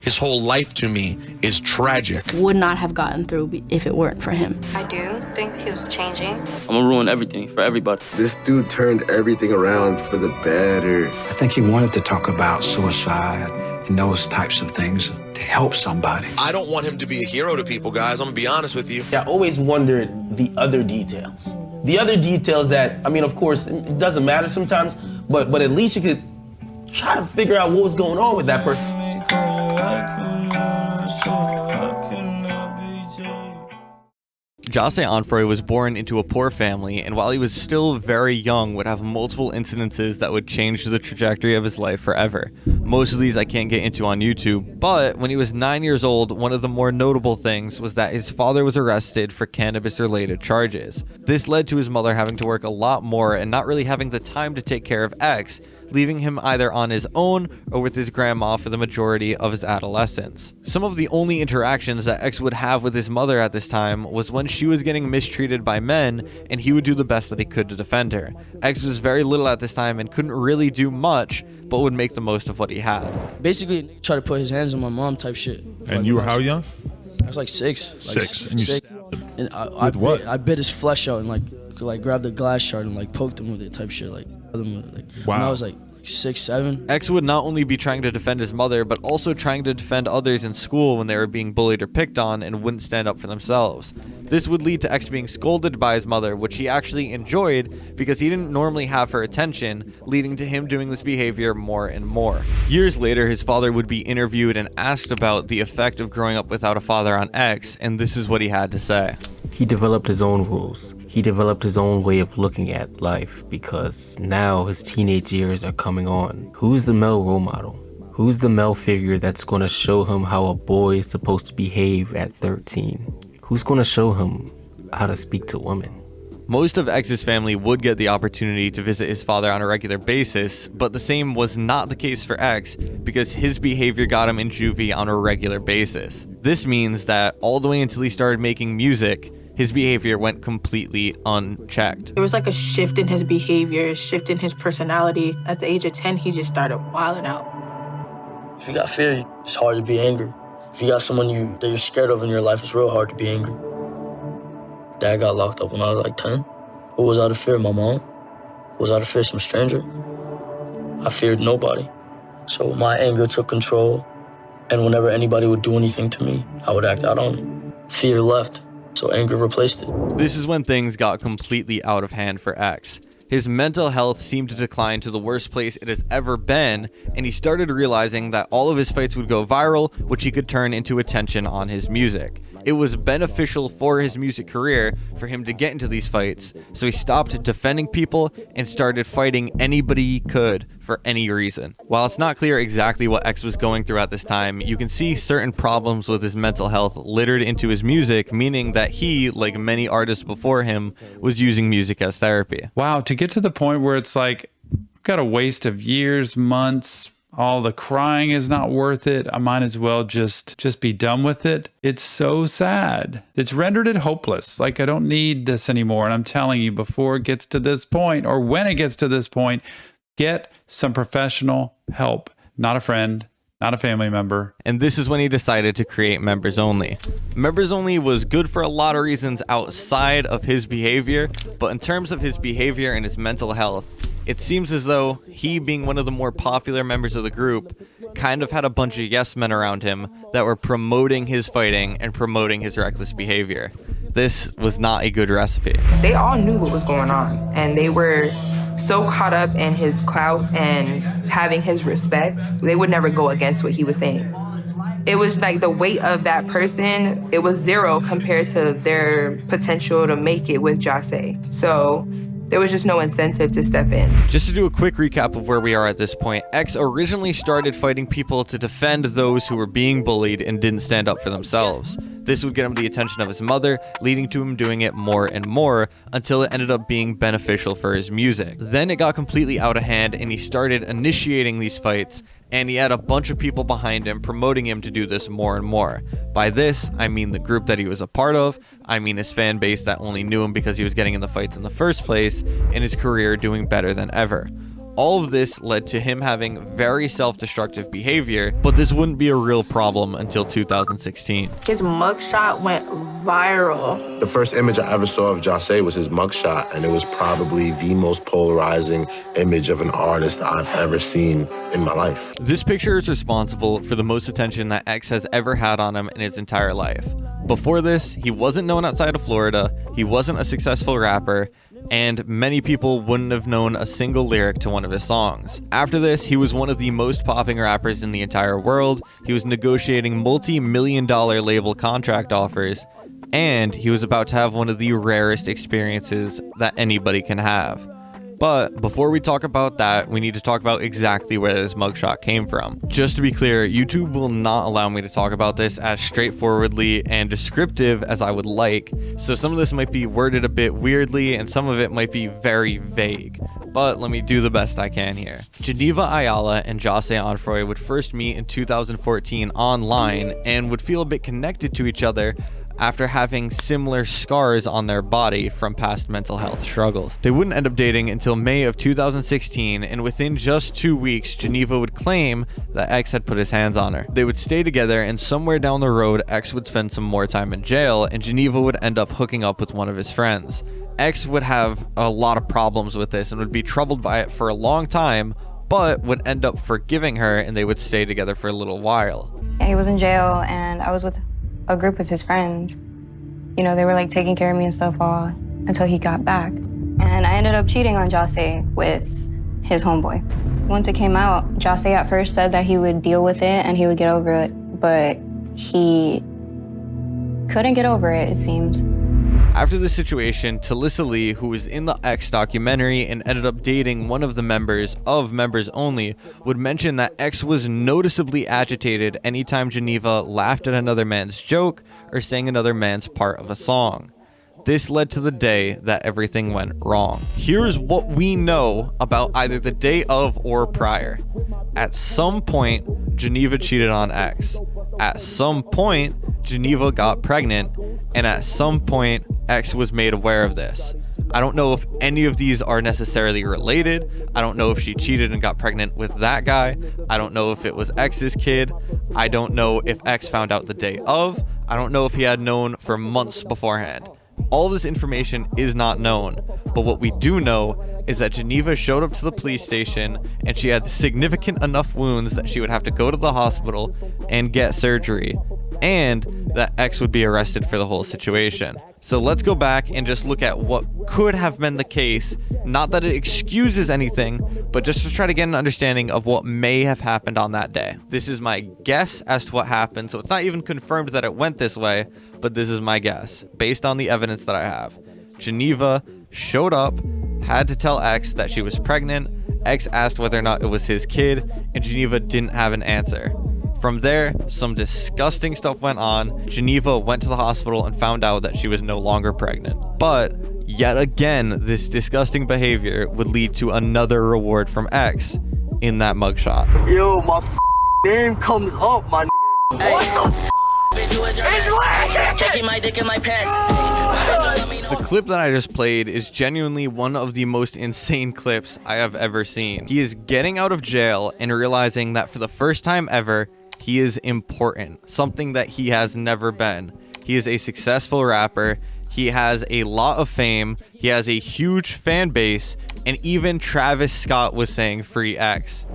His whole life to me is tragic. Would not have gotten through if it weren't for him. I do think he was changing. I'm gonna ruin everything for everybody. This dude turned everything around for the better. I think he wanted to talk about suicide and those types of things to help somebody. I don't want him to be a hero to people, guys. I'm gonna be honest with you. I always wondered the other details. The other details that, I mean, of course, it doesn't matter sometimes, but at least you could try to figure out what was going on with that person. Jose Onfroy was born into a poor family, and while he was still very young, would have multiple incidences that would change the trajectory of his life forever. Most of these I can't get into on YouTube, but when he was 9 years old, one of the more notable things was that his father was arrested for cannabis-related charges. This led to his mother having to work a lot more and not really having the time to take care of X, leaving him either on his own or with his grandma for the majority of his adolescence. Some of the only interactions that X would have with his mother at this time was when she was getting mistreated by men, and he would do the best that he could to defend her. X was very little at this time and couldn't really do much, but would make the most of what he had. Basically, try to put his hands on my mom type shit. And like, you were how young? I was like six. Six. And you six. And with what? I bit his flesh out and like grabbed the glass shard and like poked him with it type shit. Like wow. When I was like 6, 7. X would not only be trying to defend his mother, but also trying to defend others in school when they were being bullied or picked on and wouldn't stand up for themselves. This would lead to X being scolded by his mother, which he actually enjoyed because he didn't normally have her attention, leading to him doing this behavior more and more. Years later, his father would be interviewed and asked about the effect of growing up without a father on X, and this is what he had to say. He developed his own rules. He developed his own way of looking at life because now his teenage years are coming on. Who's the male role model? Who's the male figure that's going to show him how a boy is supposed to behave at 13? Who's going to show him how to speak to women? Most of X's family would get the opportunity to visit his father on a regular basis, but the same was not the case for X because his behavior got him in juvie on a regular basis. This means that all the way until he started making music, his behavior went completely unchecked. There was like a shift in his behavior, a shift in his personality. At the age of 10, he just started wilding out. If you got fear, it's hard to be angry. If you got someone that you're scared of in your life, it's real hard to be angry. Dad got locked up when I was like 10. Who was out of fear? My mom? Was out of fear some stranger? I feared nobody. So my anger took control, and whenever anybody would do anything to me, I would act out on it. Fear left. So anger replaced it. This is when things got completely out of hand for X. His mental health seemed to decline to the worst place it has ever been, and he started realizing that all of his fights would go viral, which he could turn into attention on his music. It was beneficial for his music career for him to get into these fights, so he stopped defending people and started fighting anybody he could for any reason. While it's not clear exactly what X was going through at this time, you can see certain problems with his mental health littered into his music, meaning that he, like many artists before him, was using music as therapy. Wow, to get to the point where it's like, I've got a waste of years, months, all the crying is not worth it. I might as well just be done with it. It's so sad. It's rendered it hopeless. Like, I don't need this anymore. And I'm telling you, before it gets to this point, or when it gets to this point, get some professional help. Not a friend, not a family member. And this is when he decided to create Members Only. Members Only was good for a lot of reasons outside of his behavior, but in terms of his behavior and his mental health, it seems as though he, being one of the more popular members of the group, kind of had a bunch of yes men around him that were promoting his fighting and promoting his reckless behavior. This was not a good recipe. They all knew what was going on, and they were so caught up in his clout and having his respect, they would never go against what he was saying. It was like the weight of that person, it was zero compared to their potential to make it with Jose. So there was just no incentive to step in. Just to do a quick recap of where we are at this point, X originally started fighting people to defend those who were being bullied and didn't stand up for themselves. This would get him the attention of his mother, leading to him doing it more and more until it ended up being beneficial for his music. Then it got completely out of hand and he started initiating these fights, and he had a bunch of people behind him promoting him to do this more and more. By this, I mean the group that he was a part of, I mean his fan base that only knew him because he was getting in the fights in the first place, and his career doing better than ever. All of this led to him having very self-destructive behavior, but this wouldn't be a real problem until 2016. His mugshot went viral. The first image I ever saw of Jose was his mugshot, and it was probably the most polarizing image of an artist I've ever seen in my life. This picture is responsible for the most attention that X has ever had on him in his entire life. Before this, he wasn't known outside of Florida, he wasn't a successful rapper, and many people wouldn't have known a single lyric to one of his songs. After this, he was one of the most popping rappers in the entire world, he was negotiating multi-million-dollar label contract offers, and he was about to have one of the rarest experiences that anybody can have. But before we talk about that, we need to talk about exactly where this mugshot came from. Just to be clear, YouTube will not allow me to talk about this as straightforwardly and descriptive as I would like, so some of this might be worded a bit weirdly and some of it might be very vague. But let me do the best I can here. Geneva Ayala and Jose Onfroy would first meet in 2014 online and would feel a bit connected to each other after having similar scars on their body from past mental health struggles. They wouldn't end up dating until May of 2016, and within just 2 weeks, Geneva would claim that X had put his hands on her. They would stay together, and somewhere down the road, X would spend some more time in jail, and Geneva would end up hooking up with one of his friends. X would have a lot of problems with this and would be troubled by it for a long time, but would end up forgiving her, and they would stay together for a little while. He was in jail, and I was with a group of his friends. You know, they were like taking care of me and stuff until he got back. And I ended up cheating on Jose with his homeboy. Once it came out, Jose at first said that he would deal with it and he would get over it, but he couldn't get over it, it seems. After this situation, Talissa Lee, who was in the X documentary and ended up dating one of the members of Members Only, would mention that X was noticeably agitated anytime Geneva laughed at another man's joke or sang another man's part of a song. This led to the day that everything went wrong. Here's what we know about either the day of or prior. At some point, Geneva cheated on X. At some point, Geneva got pregnant, and at some point, X was made aware of this. I don't know if any of these are necessarily related. I don't know if she cheated and got pregnant with that guy. I don't know if it was X's kid. I don't know if X found out the day of. I don't know if he had known for months beforehand. All this information is not known, but what we do know is that Geneva showed up to the police station and she had significant enough wounds that she would have to go to the hospital and get surgery, and that X would be arrested for the whole situation. So let's go back and just look at what could have been the case. Not that it excuses anything, but just to try to get an understanding of what may have happened on that day. This is my guess as to what happened, so it's not even confirmed that it went this way, but this is my guess, based on the evidence that I have. Geneva showed up, had to tell X that she was pregnant. X asked whether or not it was his kid, and Geneva didn't have an answer. From there, some disgusting stuff went on. Geneva went to the hospital and found out that she was no longer pregnant. But yet again, this disgusting behavior would lead to another reward from X in that mugshot. Yo, my name comes up, my The clip that I just played is genuinely one of the most insane clips I have ever seen. He is getting out of jail and realizing that for the first time ever, he is important, something that he has never been. He is a successful rapper. He has a lot of fame. He has a huge fan base, and even Travis Scott was saying free X.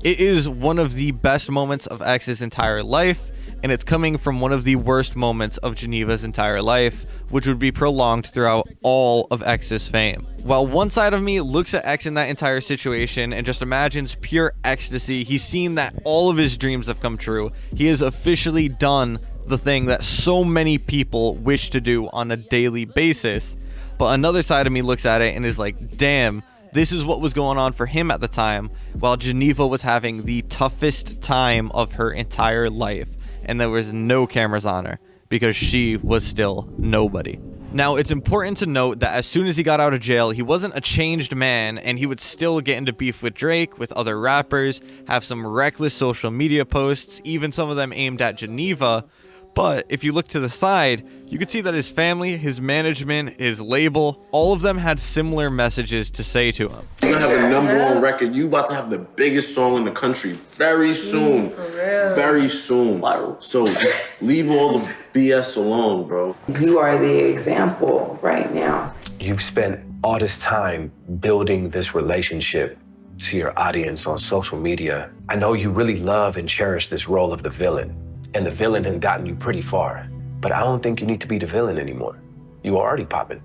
It is one of the best moments of X's entire life, and it's coming from one of the worst moments of Geneva's entire life, which would be prolonged throughout all of X's fame. While one side of me looks at X in that entire situation and just imagines pure ecstasy, he's seen that all of his dreams have come true. He has officially done the thing that so many people wish to do on a daily basis. But another side of me looks at it and is like, damn, this is what was going on for him at the time, while Geneva was having the toughest time of her entire life, and there was no cameras on her because she was still nobody. Now, it's important to note that as soon as he got out of jail, he wasn't a changed man, and he would still get into beef with Drake, with other rappers, have some reckless social media posts, even some of them aimed at Geneva. But if you look to the side, you could see that his family, his management, his label, all of them had similar messages to say to him. You're gonna have a #1 record. You about to have the biggest song in the country very soon. Very soon. So just leave all the BS alone, bro. You are the example right now. You've spent all this time building this relationship to your audience on social media. I know you really love and cherish this role of the villain, and the villain has gotten you pretty far. But I don't think you need to be the villain anymore. You are already popping.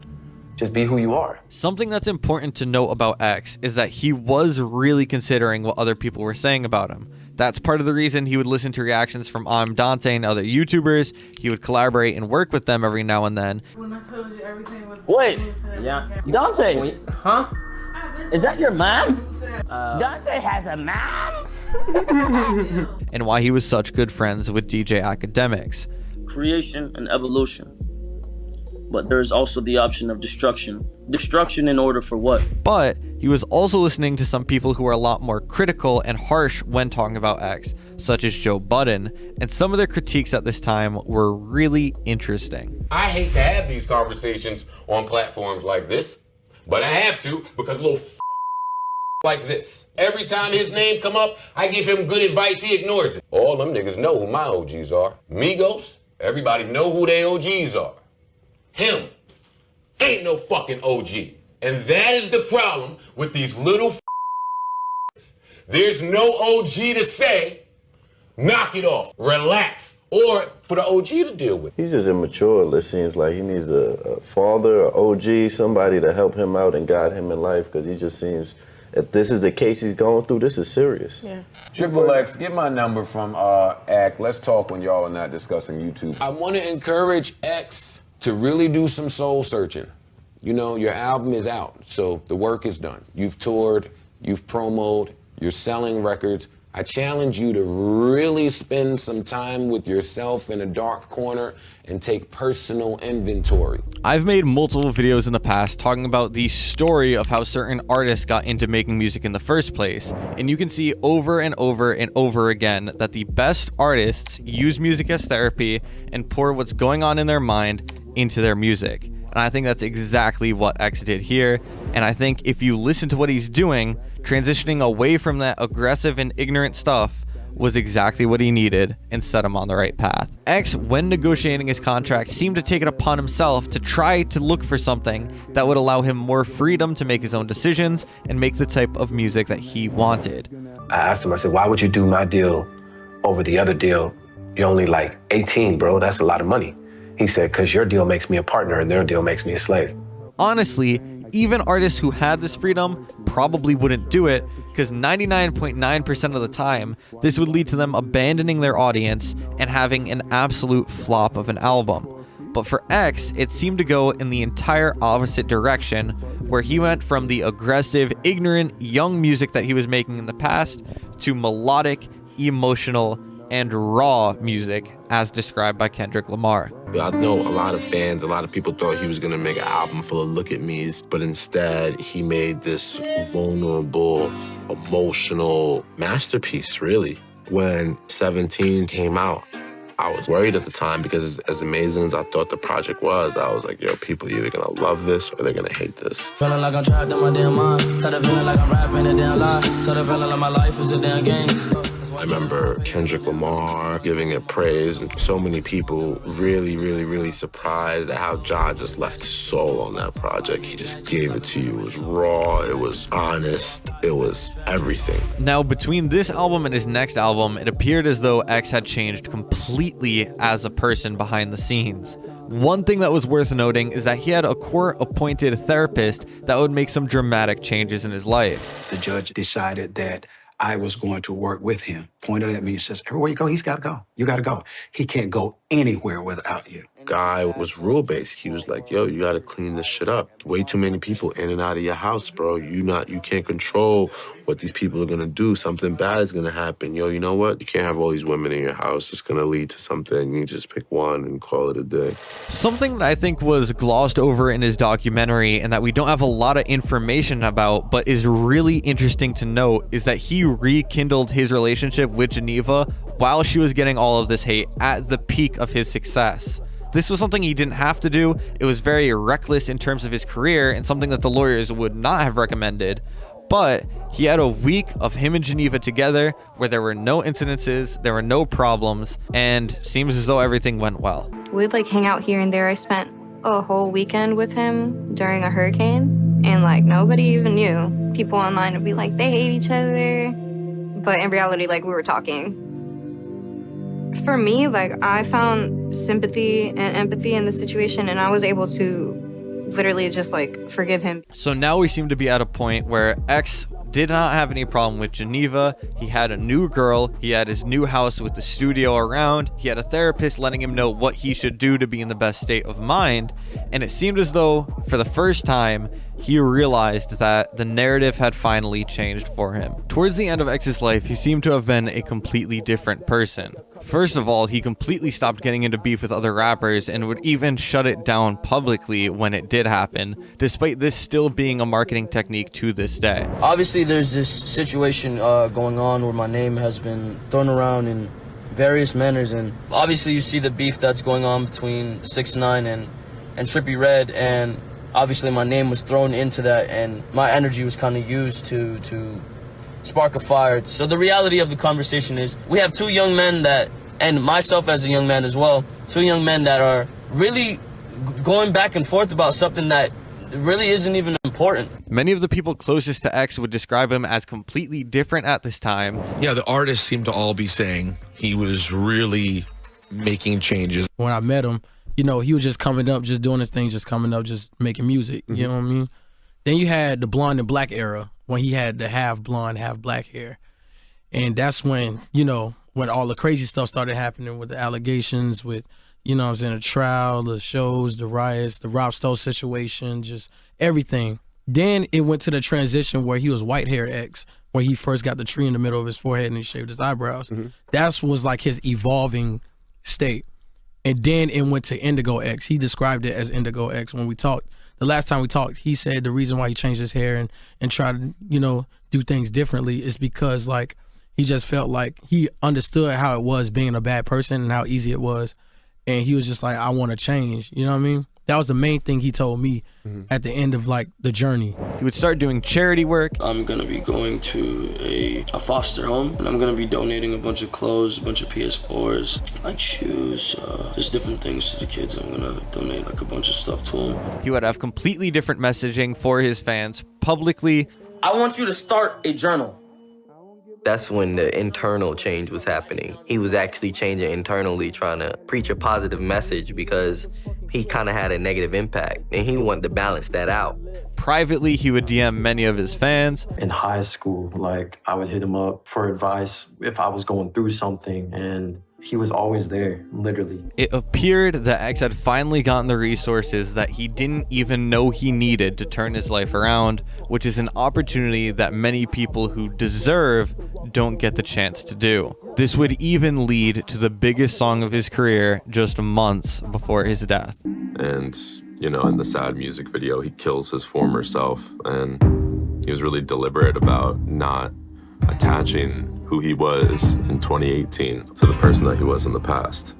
Just be who you are. Something that's important to note about X is that he was really considering what other people were saying about him. That's part of the reason he would listen to reactions from I'm Dante and other YouTubers. He would collaborate and work with them every now and then. When I told you everything was... Wait, yeah. Dante, huh? Is that your mom? Dante has a mom? And why he was such good friends with DJ Academics. Creation and evolution. But there's also the option of destruction. Destruction in order for what? But he was also listening to some people who are a lot more critical and harsh when talking about X, such as Joe Budden, and some of their critiques at this time were really interesting. I hate to have these conversations on platforms like this, but I have to because little like this. Every time his name come up, I give him good advice, he ignores it. All them niggas know who my OGs are. Migos, everybody know who they OGs are. Him ain't no fucking OG. And that is the problem with these little There's no OG to say, knock it off, relax, or for the OG to deal with. He's just immature, it seems like. He needs a father, an OG, somebody to help him out and guide him in life, because he just seems, if this is the case he's going through, this is serious. Yeah. Triple X, get my number from ACT. Let's talk when y'all are not discussing YouTube. I want to encourage X to really do some soul searching. You know, your album is out, so the work is done. You've toured, you've promoted, you're selling records. I challenge you to really spend some time with yourself in a dark corner and take personal inventory. I've made multiple videos in the past talking about the story of how certain artists got into making music in the first place, and you can see over and over and over again that the best artists use music as therapy and pour what's going on in their mind into their music. And I think that's exactly what X did here, and I think if you listen to what he's doing, transitioning away from that aggressive and ignorant stuff was exactly what he needed and set him on the right path. X, when negotiating his contract, seemed to take it upon himself to try to look for something that would allow him more freedom to make his own decisions and make the type of music that he wanted. I asked him, I said, why would you do my deal over the other deal? You're only like 18, bro. That's a lot of money. He said, because your deal makes me a partner and their deal makes me a slave. Honestly, even artists who had this freedom probably wouldn't do it, because 99.9% of the time, this would lead to them abandoning their audience and having an absolute flop of an album. But for X, it seemed to go in the entire opposite direction, where he went from the aggressive, ignorant, young music that he was making in the past to melodic, emotional, and raw music as described by Kendrick Lamar. I know a lot of fans, a lot of people thought he was gonna make an album full of look at me's, but instead he made this vulnerable, emotional masterpiece, really. When 17 came out, I was worried at the time because as amazing as I thought the project was, I was like, yo, people are either gonna love this or they're gonna hate this. Feeling like I'm trapped in my damn mind. Tell the feeling like I'm rapping a damn lie. Tell the feeling like my life is a damn game. I remember Kendrick Lamar giving it praise, and so many people really surprised at how Ja just left his soul on that project. He just gave it to you. It was raw, it was honest, it was everything. Now, between this album and his next album, it appeared as though X had changed completely as a person behind the scenes. One thing that was worth noting is that he had a court-appointed therapist that would make some dramatic changes in his life. The judge decided that I was going to work with him, pointed at me and says, everywhere you go, he's got to go. You got to go. He can't go anywhere without you. Guy was rule-based. He was like, yo, you got to clean this shit up. Way too many people in and out of your house, bro. You can't control what these people are going to do. Something bad is going to happen. Yo, you know what? You can't have all these women in your house. It's going to lead to something. You just pick one and call it a day. Something that I think was glossed over in his documentary and that we don't have a lot of information about, but is really interesting to note, is that he rekindled his relationship with Geneva while she was getting all of this hate at the peak of his success. This was something he didn't have to do. It was very reckless in terms of his career and something that the lawyers would not have recommended. But he had a week of him and Geneva together where there were no incidences, there were no problems, and seems as though everything went well. We'd like hang out here and there. I spent a whole weekend with him during a hurricane, and like nobody even knew. People online would be like, they hate each other. But in reality, like we were talking. For me, like I found sympathy and empathy in the situation, and I was able to literally just like forgive him. So now we seem to be at a point where X did not have any problem with Geneva. He had a new girl. He had his new house with the studio around. He had a therapist letting him know what he should do to be in the best state of mind. And it seemed as though for the first time, he realized that the narrative had finally changed for him. Towards the end of X's life, he seemed to have been a completely different person. First of all, he completely stopped getting into beef with other rappers and would even shut it down publicly when it did happen, despite this still being a marketing technique to this day. Obviously, there's this situation going on where my name has been thrown around in various manners, and obviously you see the beef that's going on between 6ix9ine and Trippie Redd, and obviously my name was thrown into that, and my energy was kind of used to spark a fire. So the reality of the conversation is we have two young men that, and myself as a young man as well, two young men that are really going back and forth about something that really isn't even important. Many of the people closest to X would describe him as completely different at this time. Yeah, the artists seem to all be saying he was really making changes. When I met him, you know, he was just coming up, just doing his thing, just coming up, just making music. Mm-hmm. You know what I mean? Then you had the blonde and black era when he had the half blonde, half black hair. And that's when, you know, when all the crazy stuff started happening with the allegations, with, you know what I'm saying, the trial, the shows, the riots, the Rob Stowe situation, just everything. Then it went to the transition where he was white hair X, where he first got the tree in the middle of his forehead and he shaved his eyebrows. Mm-hmm. That was like his evolving state. And then it went to Indigo X. He described it as Indigo X. When we talked, the last time we talked, he said the reason why he changed his hair and tried to, you know, do things differently is because, like, he just felt like he understood how it was being a bad person and how easy it was. And he was just like, I want to change. You know what I mean? That was the main thing he told me at the end of, like, the journey. He would start doing charity work. I'm going to be going to a foster home, and I'm going to be donating a bunch of clothes, a bunch of PS4s, like shoes, just different things to the kids. I'm going to donate, like, a bunch of stuff to them. He would have completely different messaging for his fans publicly. I want you to start a journal. That's when the internal change was happening. He was actually changing internally, trying to preach a positive message because he kind of had a negative impact, and he wanted to balance that out. Privately, he would DM many of his fans. In high school, like, I would hit him up for advice if I was going through something, and he was always there, literally. It appeared that X had finally gotten the resources that he didn't even know he needed to turn his life around, which is an opportunity that many people who deserve don't get the chance to do. This would even lead to the biggest song of his career just months before his death. And, you know, in the sad music video, he kills his former self, and he was really deliberate about not attaching who he was in 2018 to the person that he was in the past.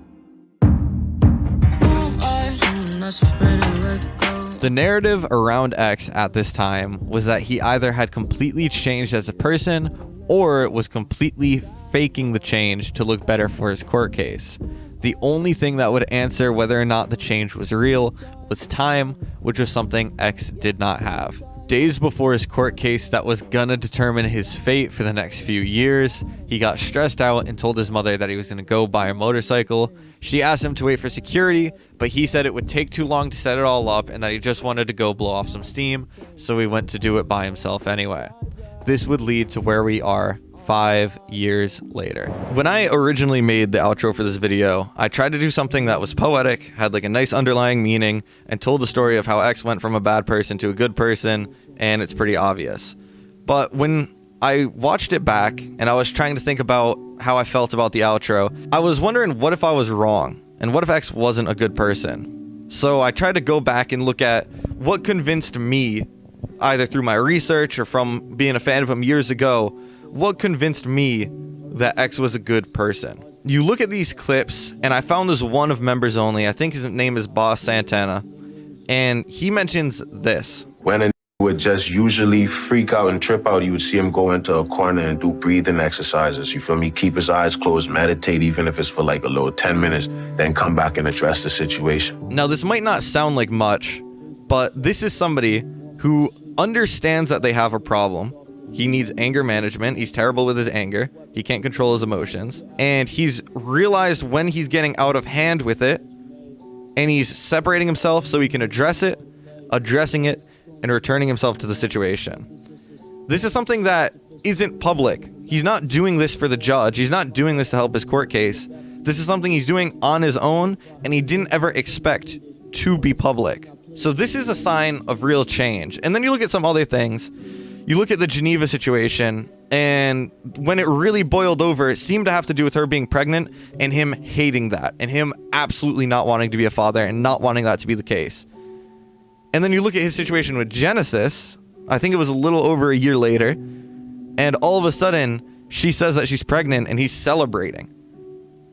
The narrative around X at this time was that he either had completely changed as a person or was completely faking the change to look better for his court case. The only thing that would answer whether or not the change was real was time, which was something X did not have. Days before his court case that was gonna determine his fate for the next few years, he got stressed out and told his mother that he was gonna go buy a motorcycle. She asked him to wait for security, but he said it would take too long to set it all up and that he just wanted to go blow off some steam, so he went to do it by himself anyway. This would lead to where we are 5 years later. When I originally made the outro for this video, I tried to do something that was poetic, had like a nice underlying meaning, and told the story of how X went from a bad person to a good person, and it's pretty obvious. But when I watched it back and I was trying to think about how I felt about the outro, I was wondering what if I was wrong, and what if X wasn't a good person? So I tried to go back and look at what convinced me, either through my research or from being a fan of him years ago, what convinced me that X was a good person. you look at these clips, and I found this one of Members Only. I think his name is Boss Santana. And he mentions this. When a would just usually freak out and trip out, you would see him go into a corner and do breathing exercises. You feel me? Keep his eyes closed, meditate, even if it's for like a little 10 minutes, then come back and address the situation. Now, this might not sound like much, but this is somebody who understands that they have a problem. He needs anger management. He's terrible with his anger. He can't control his emotions. And he's realized when he's getting out of hand with it, and he's separating himself so he can address it, addressing it, and returning himself to the situation. This is something that isn't public. He's not doing this for the judge. He's not doing this to help his court case. This is something he's doing on his own, and he didn't ever expect to be public. So this is a sign of real change. And then you look at some other things. You look at the Geneva situation, and when it really boiled over, it seemed to have to do with her being pregnant and him hating that, and him absolutely not wanting to be a father and not wanting that to be the case. And then you look at his situation with Genesis, I think it was a little over a year later, and all of a sudden, she says that she's pregnant, and he's celebrating.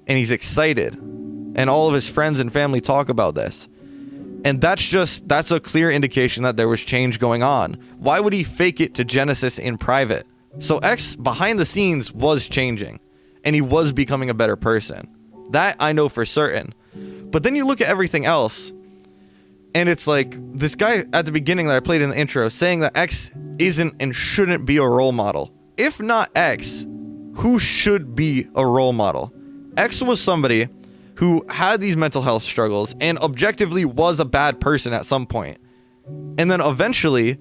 And he's excited. And all of his friends and family talk about this. And that's a clear indication that there was change going on. Why would he fake it to Genesis in private? So X, behind the scenes, was changing. And he was becoming a better person. That I know for certain. But then you look at everything else, and it's like this guy at the beginning that I played in the intro saying that X isn't and shouldn't be a role model. If not X, who should be a role model? X was somebody who had these mental health struggles and objectively was a bad person at some point. And then eventually,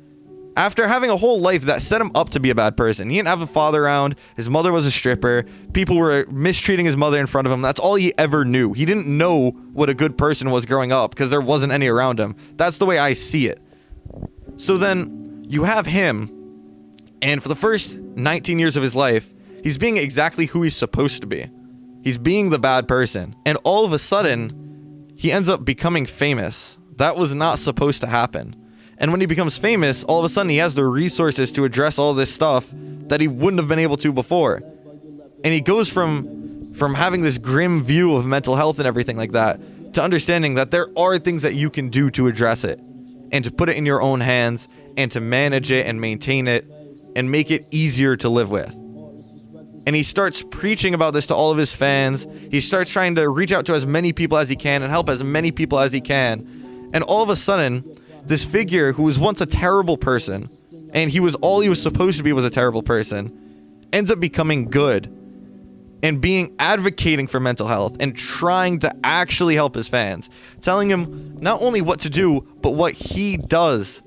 after having a whole life that set him up to be a bad person, he didn't have a father around, his mother was a stripper, people were mistreating his mother in front of him, that's all he ever knew. He didn't know what a good person was growing up because there wasn't any around him. That's the way I see it. So then you have him, and for the first 19 years of his life, he's being exactly who he's supposed to be. He's being the bad person. And all of a sudden, he ends up becoming famous. That was not supposed to happen. And when he becomes famous, all of a sudden he has the resources to address all this stuff that he wouldn't have been able to before. And he goes from having this grim view of mental health and everything like that to understanding that there are things that you can do to address it and to put it in your own hands and to manage it and maintain it and make it easier to live with. And he starts preaching about this to all of his fans. He starts trying to reach out to as many people as he can and help as many people as he can. And all of a sudden, this figure who was once a terrible person, and he was all he was supposed to be was a terrible person, ends up becoming good and advocating for mental health and trying to actually help his fans, telling him not only what to do, but what he does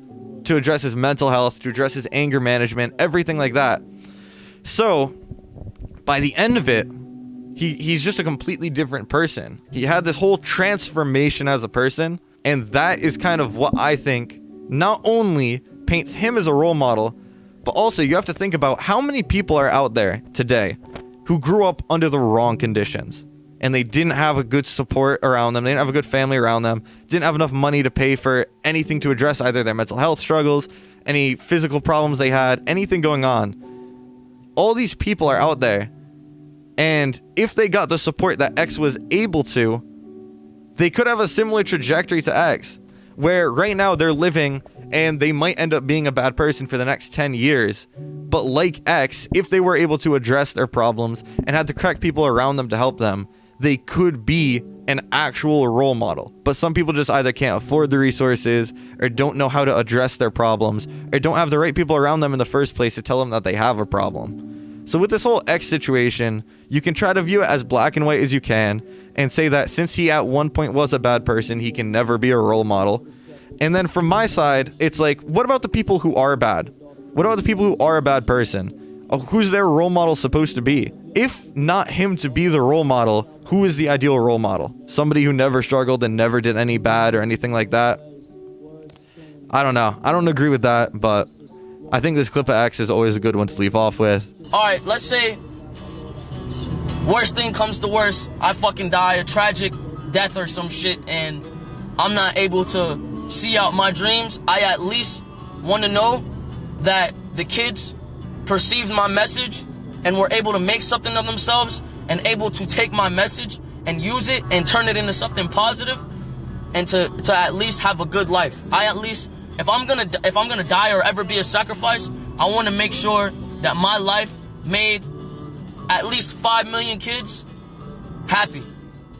to address his mental health, to address his anger management, everything like that. So by the end of it, he's just a completely different person. He had this whole transformation as a person, and that is kind of what I think not only paints him as a role model, but also you have to think about how many people are out there today who grew up under the wrong conditions, and they didn't have a good support around them, they didn't have a good family around them, didn't have enough money to pay for anything to address either their mental health struggles, any physical problems they had, anything going on. All these people are out there, and if they got the support that X was able to, they could have a similar trajectory to X, where right now they're living and they might end up being a bad person for the next 10 years. But like X, if they were able to address their problems and had the correct people around them to help them, they could be an actual role model. But some people just either can't afford the resources or don't know how to address their problems or don't have the right people around them in the first place to tell them that they have a problem. So with this whole X situation, you can try to view it as black and white as you can and say that since he at one point was a bad person, he can never be a role model. And then from my side, it's like, what about the people who are bad? What about the people who are a bad person? Who's their role model supposed to be? If not him to be the role model, who is the ideal role model? Somebody who never struggled and never did any bad or anything like that? I don't know. I don't agree with that, but I think this clip of X is always a good one to leave off with. All right, let's say worst thing comes to worst, I fucking die a tragic death or some shit, and I'm not able to see out my dreams. I at least want to know that the kids perceived my message and were able to make something of themselves and able to take my message and use it and turn it into something positive, and to at least have a good life. If I'm gonna die or ever be a sacrifice, I want to make sure that my life made at least 5 million kids happy.